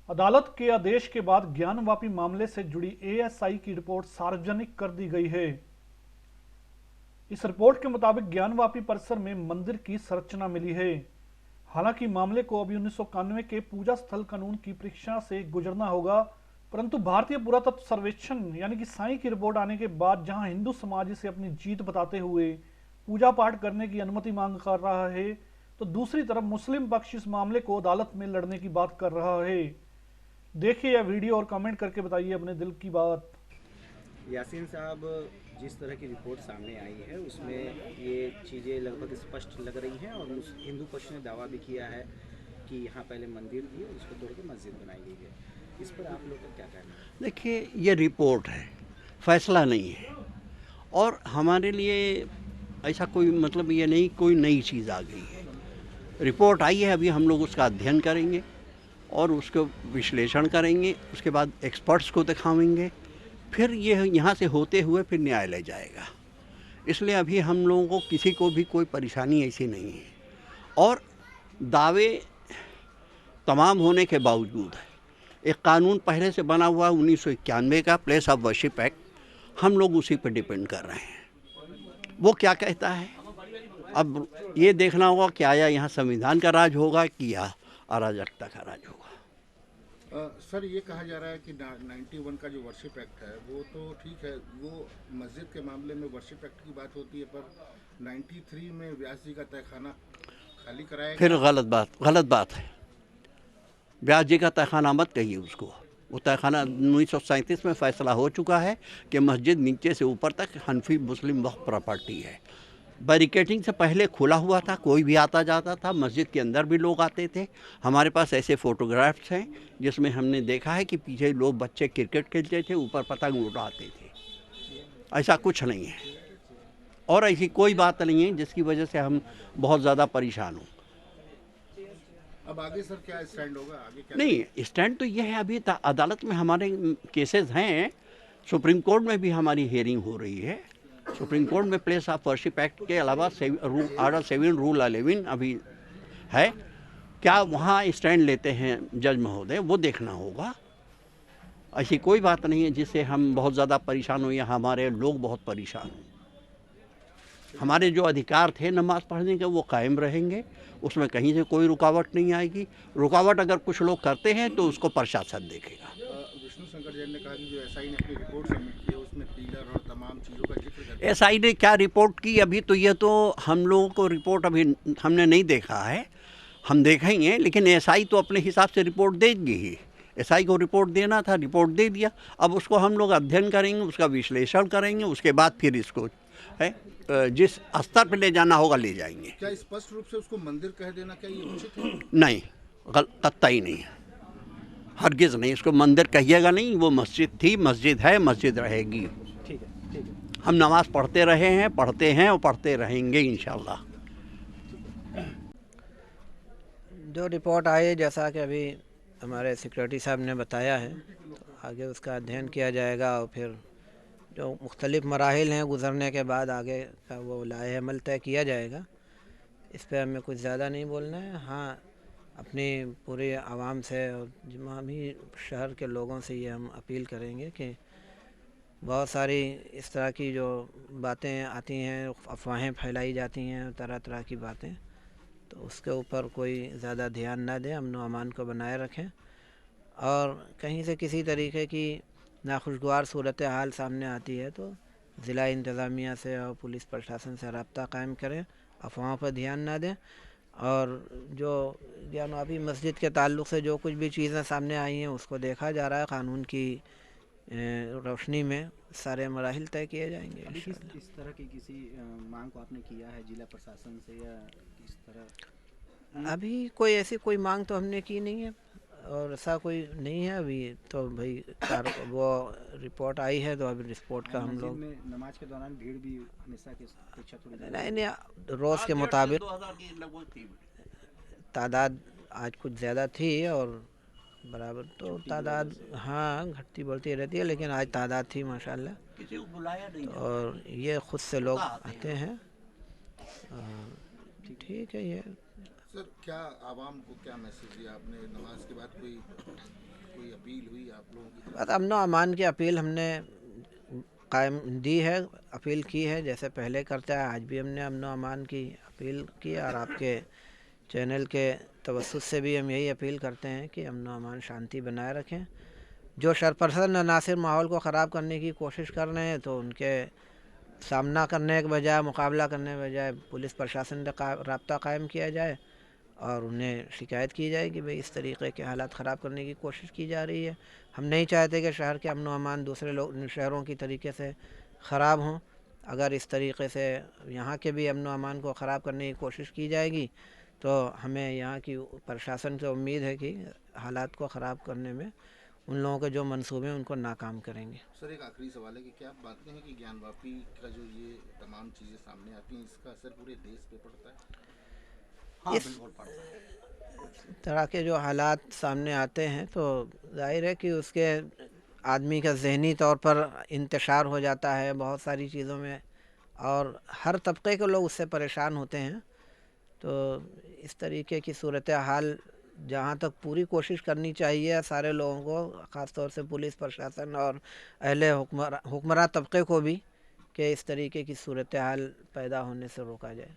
अदालत के आदेश के बाद ज्ञानवापी मामले से जुड़ी एएसआई की रिपोर्ट सार्वजनिक कर दी गई है। इस रिपोर्ट के मुताबिक ज्ञानवापी परिसर में मंदिर की संरचना मिली है। हालांकि मामले को अभी 1991 के पूजा स्थल कानून की परीक्षा से गुजरना होगा, परंतु भारतीय पुरातत्व सर्वेक्षण यानी कि साई की रिपोर्ट आने के बाद जहां हिंदू समाज इसे अपनी जीत बताते हुए पूजा पाठ करने की अनुमति मांग कर रहा है, तो दूसरी तरफ मुस्लिम पक्ष इस मामले को अदालत में लड़ने की बात कर रहा है। देखिए यह वीडियो और कमेंट करके बताइए अपने दिल की बात। यासीन साहब, जिस तरह की रिपोर्ट सामने आई है उसमें ये चीज़ें लगभग स्पष्ट लग रही हैं और उस हिंदू पक्ष ने दावा भी किया है कि यहाँ पहले मंदिर थी और उसको तोड़ के मस्जिद बनाई गई है। इस पर आप लोग का क्या कहना है? देखिए, ये रिपोर्ट है, फैसला नहीं है। और हमारे लिए ऐसा कोई मतलब ये नहीं कोई नई चीज़ आ गई है। रिपोर्ट आई है, अभी हम लोग उसका अध्ययन करेंगे और उसको विश्लेषण करेंगे, उसके बाद एक्सपर्ट्स को दिखाएंगे, फिर ये यहाँ से होते हुए फिर न्यायालय जाएगा। इसलिए अभी हम लोगों को किसी को भी कोई परेशानी ऐसी नहीं है। और दावे तमाम होने के बावजूद एक कानून पहले से बना हुआ 1991 का प्लेस ऑफ वर्शिप एक्ट, हम लोग उसी पर डिपेंड कर रहे हैं। वो क्या कहता है, अब ये देखना होगा कि आया यहाँ संविधान का राज होगा कि या अराजकता का राज होगा। सर, ये कहा जा रहा है कि 91 का जो वर्शिप एक्ट है वो तो ठीक है, वो मस्जिद के मामले में वर्शिप एक्ट की बात होती है, पर 93 में व्यास जी का तहखाना खाली कराया फिर गलत बात है। व्यास जी का तहखाना मत कहिए उसको। वो तहखाना 1937 में फैसला हो चुका है कि मस्जिद नीचे से ऊपर तक हनफी मुस्लिम वक्फ प्रॉपर्टी है। बैरिकेटिंग से पहले खुला हुआ था, कोई भी आता जाता था, मस्जिद के अंदर भी लोग आते थे। हमारे पास ऐसे फ़ोटोग्राफ्स हैं जिसमें हमने देखा है कि पीछे लोग बच्चे क्रिकेट खेलते थे, ऊपर पतंग उड़ाते थे। ऐसा कुछ नहीं है और ऐसी कोई बात नहीं है जिसकी वजह से हम बहुत ज़्यादा परेशान हों। अब आगे सर क्या स्टैंड होगा, आगे क्या? नहीं, स्टैंड तो ये है, अभी अदालत में हमारे केसेस हैं, सुप्रीम कोर्ट में भी हमारी हियरिंग हो रही है। सुप्रीम कोर्ट में प्लेस ऑफ वर्शिप एक्ट के अलावा आर्डर 7 रूल 11 अभी है। क्या वहाँ स्टैंड लेते हैं जज महोदय, वो देखना होगा। ऐसी कोई बात नहीं है जिससे हम बहुत ज़्यादा परेशान हो या हमारे लोग बहुत परेशान हों। हमारे जो अधिकार थे नमाज पढ़ने के वो कायम रहेंगे, उसमें कहीं से कोई रुकावट नहीं आएगी। रुकावट अगर कुछ लोग करते हैं तो उसको प्रशासन देखेगा। विष्णु शंकर जैन ने कहा कि जो एसआई ने अपनी रिपोर्ट सबमिट की है उसमें पिलर और तमाम चीज़ों का जिक्र करता है। एसआई ने क्या रिपोर्ट की, अभी तो ये तो हम लोगों को रिपोर्ट अभी हमने नहीं देखा है, हम देखेंगे। लेकिन एसआई तो अपने हिसाब से रिपोर्ट देगी ही। एसआई को रिपोर्ट देना था, रिपोर्ट दे दिया। अब उसको हम लोग अध्ययन करेंगे, उसका विश्लेषण करेंगे, उसके बाद फिर इसको है जिस स्तर पर ले जाना होगा ले जाएंगे। क्या स्पष्ट रूप से उसको मंदिर कह देना क्या ये उचित है? नहीं, कतई नहीं है, हरगिज़ नहीं। इसको मंदिर कहिएगा नहीं, वो मस्जिद थी, मस्जिद है, मस्जिद रहेगी। ठीक है। हम नमाज पढ़ते रहे हैं, पढ़ते हैं और पढ़ते रहेंगे इंशाल्लाह। जो रिपोर्ट आई है, जैसा कि अभी हमारे सिक्योरिटी साहब ने बताया है, तो आगे उसका अध्ययन किया जाएगा और फिर जो मुख्तलिफ़ मराहिल हैं गुज़रने के बाद आगे का वो लाए अमल तय किया जाएगा। इस पर हमें कुछ ज़्यादा नहीं बोलना है। हाँ, अपनी पूरी आवाम से और तमामी शहर के लोगों से ये हम अपील करेंगे कि बहुत सारी इस तरह की जो बातें आती हैं, अफवाहें फैलाई जाती हैं, तरह तरह की बातें, तो उसके ऊपर कोई ज़्यादा ध्यान ना दें, अमन व अमान को बनाए रखें। और कहीं से किसी तरीके की नाखुशगवार सूरत हाल सामने आती है तो ज़िला इंतज़ामिया से और पुलिस प्रशासन से रब्ता कायम करें, अफवाहों पर ध्यान ना दें। और जो ज्ञानवापी मस्जिद के ताल्लुक़ से जो कुछ भी चीज़ें सामने आई हैं उसको देखा जा रहा है, कानून की रोशनी में सारे मराहिल तय किए जाएंगे। इस तरह की किसी मांग को आपने किया है जिला प्रशासन से या किस तरह? अभी कोई ऐसी कोई मांग तो हमने की नहीं है और ऐसा कोई नहीं है अभी। तो भाई वो रिपोर्ट आई है तो अभी रिपोर्ट का हम लोग नमाज के दौरान भीड़ भी हमेशा की अपेक्षा थोड़ी नहीं, रोज़ के मुताबिक तादाद आज कुछ ज़्यादा थी और बराबर तो तादाद हाँ घटती बढ़ती रहती है, लेकिन आज तादाद थी माशाल्लाह। किसी को बुलाया नहीं और ये खुद से लोग आते हैं। ठीक है। ये सर, क्या आवाम को क्या मैसेज दिया आपने नमाज के बाद? कोई अपील हुई आप लोगों की तरफ? बस अमन व अमान की अपील हमने कायम दी है, अपील की है, जैसे पहले करता है आज भी हमने अमन व अमान की अपील की। और आपके चैनल के तवस्सुत से भी हम यही अपील करते हैं कि अमन व अमान शांति बनाए रखें। जो शरपसंद अनासिर माहौल को ख़राब करने की कोशिश कर रहे हैं तो उनके सामना करने के बजाय, मुकाबला करने के बजाय पुलिस प्रशासन से रब्ता कायम किया जाए और उन्हें शिकायत की जाए कि भाई इस तरीक़े के हालात ख़राब करने की कोशिश की जा रही है। हम नहीं चाहते कि शहर के अमन व अमान दूसरे लोग शहरों की तरीके से ख़राब हों। अगर इस तरीके से यहाँ के भी अमन व अमान को ख़राब करने की कोशिश की जाएगी तो हमें यहाँ की प्रशासन से उम्मीद है कि हालात को ख़राब करने में उन लोगों के जो मंसूबे हैं उनको नाकाम करेंगे। सर एक आखिरी सवाल है कि क्या आप मानते हैं कि ज्ञानवापी का जो ये तमाम चीज़ें सामने आती हैं इसका असर पूरे देश पे पड़ता है? हाँ, इस बिल्कुल पड़ता है। तरह के जो हालात सामने आते हैं तो जाहिर है कि उसके आदमी का ज़हनी तौर पर इंतशार हो जाता है बहुत सारी चीज़ों में और हर तबके के लोग उससे परेशान होते हैं। तो इस तरीके की सूरत हाल जहाँ तक पूरी कोशिश करनी चाहिए सारे लोगों को, ख़ास तौर से पुलिस प्रशासन और अहले हुक्मरान तबके को भी, कि इस तरीके की सूरत हाल पैदा होने से रोका जाए।